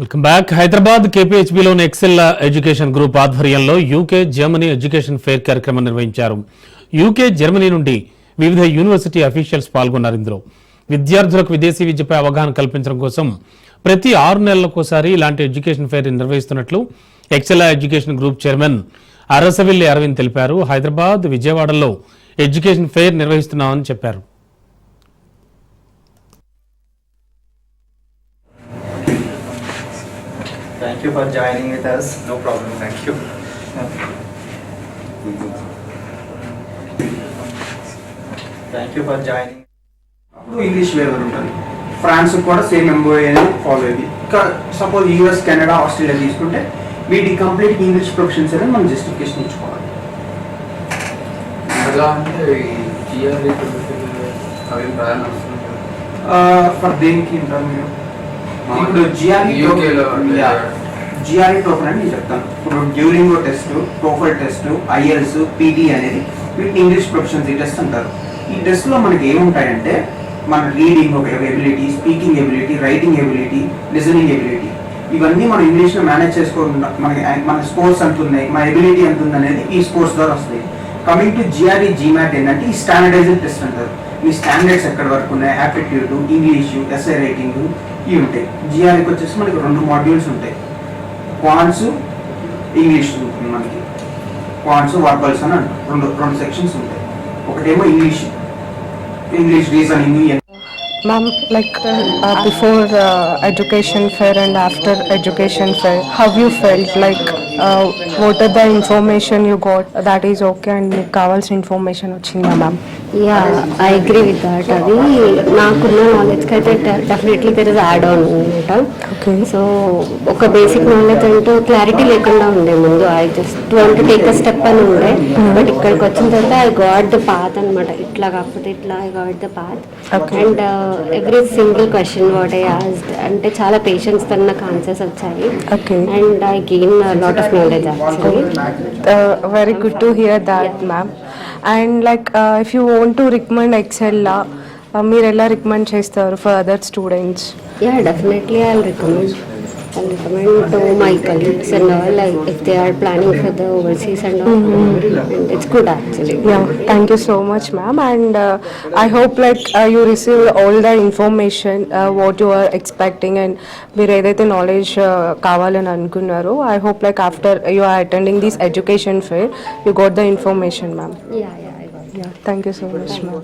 Welcome back. Hyderabad కేపీహెచ్బీలోని Excel education group ఆధ్వర్యంలో UK Germany education fair కార్యక్రమం నిర్వహించారు. యూకే జర్మనీ నుండి వివిధ యూనివర్సిటీ అఫీషియల్స్ పాల్గొన్నారు. ఇందులో విద్యార్థులకు విదేశీ విద్యపై అవగాహన కల్పించడం కోసం ప్రతి 6 నెలలకోసారి ఇలాంటి ఎడ్యుకేషన్ ఫెయిర్ నిర్వహిస్తున్నట్లు Excel education group chairman Arasavilli Aravind తెలిపారు. హైదరాబాద్, విజయవాడలో ఎడ్యుకేషన్ ఫెయిర్ నిర్వహిస్తున్నామని చెప్పారు. Thank you for joining with us. No problem, thank you. Thank you for joining. అప్పుడు ఇంగ్లీష్ వేరే ఉంటుంది. ఫ్రాన్స్ కూడా సేమ్ ఎంబోఏ అనేది ఫాలో అయ్యింది. ఇంకా సపోజ్ యూఎస్, కెనడా, ఆస్ట్రేలియా తీసుకుంటే వీటి కంప్లీట్ ఇంగ్లీష్ ప్రొఫెషన్స్ అనేది మనం జస్టిఫికేషన్ ఇచ్చుకోవాలి. ఎలా అంటే జిఆర్ఈ అవి ప్రయాణం ఫర్ దేనికి ఇంటారు మీరు? ఇప్పుడు జిఆర్ఈ టోకెన్ అని నేను చెప్తాను. ఇప్పుడు Duolingo test, TOEFL test, IELTS, PTE అనేది వీటిని ఇంగ్లీష్ ప్రొఫెషన్సీ టెస్ట్ అంటారు. ఈ టెస్ట్లో మనకి ఏముంటాయంటే మన రీడింగ్ ఒక ability, speaking ability, writing ability, listening ability, ఇవన్నీ మనం ఇంగ్లీష్లో మేనేజ్ చేసుకోకుండా మన స్కోర్స్ ఎంత ఉన్నాయి, మన ఎబిలిటీ ఎంత ఉంది అనేది ఈ స్కోర్స్ ద్వారా వస్తాయి. కమింగ్ టు జిఆర్ఈ జీమాట్ ఏంటంటే ఈ స్టాండర్డైజ్డ్ టెస్ట్ అంటారు. మీ స్టాండర్డ్స్ ఎక్కడ వరకు ఉన్నాయి, యాప్టిట్యూడ్, ఇంగ్లీషు, ఎస్ఐ రైటింగ్ ఇవి ఉంటాయి. జిఆర్ఈకి వచ్చేసి మనకి 2 మాడ్యూల్స్ ఉంటాయి. క్వాంట్స్, ఇంగ్లీష్ ఉంటుంది. మనకి క్వాంట్స్, వర్బల్స్ అని అంటారు. రెండు సెక్షన్స్ ఉంటాయి. ఒకటేమో English reasoning. Ma'am, like before education fair and after education fair, how you felt? Like what are the information you got that is okay and మీకు కావాల్సిన ఇన్ఫర్మేషన్ వచ్చిందా ma'am? Yeah, I agree with that. అది నాకున్న నాలెడ్జ్కి అయితే definitely there is add on అనమాట. Okay. So ఒక basic knowledge అంటూ క్లారిటీ లేకుండా ఉండే ముందు. I just want to take a step అని ఉండే. బట్ ఇక్కడికి వచ్చిన తర్వాత ఐ గాట్ ద పాత్ అనమాట. ఇట్లా కాకపోతే ఇట్లా I got the path. And every single question what I asked అంటే చాలా పేషెన్స్ తో నాకు ఆన్సర్స్ వచ్చాయి. Okay. And I gain lot of knowledge actually. Very good to hear that, ma'am. And like if you want to recommend Excel మీరు ఎలా recommend చేస్తారు for other students? Yeah, definitely I'll recommend to my colleagues and all, like if they are planning for the overseas and all. And it's good actually. Yeah, thank you so much, ma'am. And I hope like you received all the information what you are expecting and మీరు ఏదైతే knowledge కావాలని అనుకున్నారో. I hope like after you are attending this education fair you got the information, ma'am. Yeah, I got it. Yeah, thank you so much, ma'am.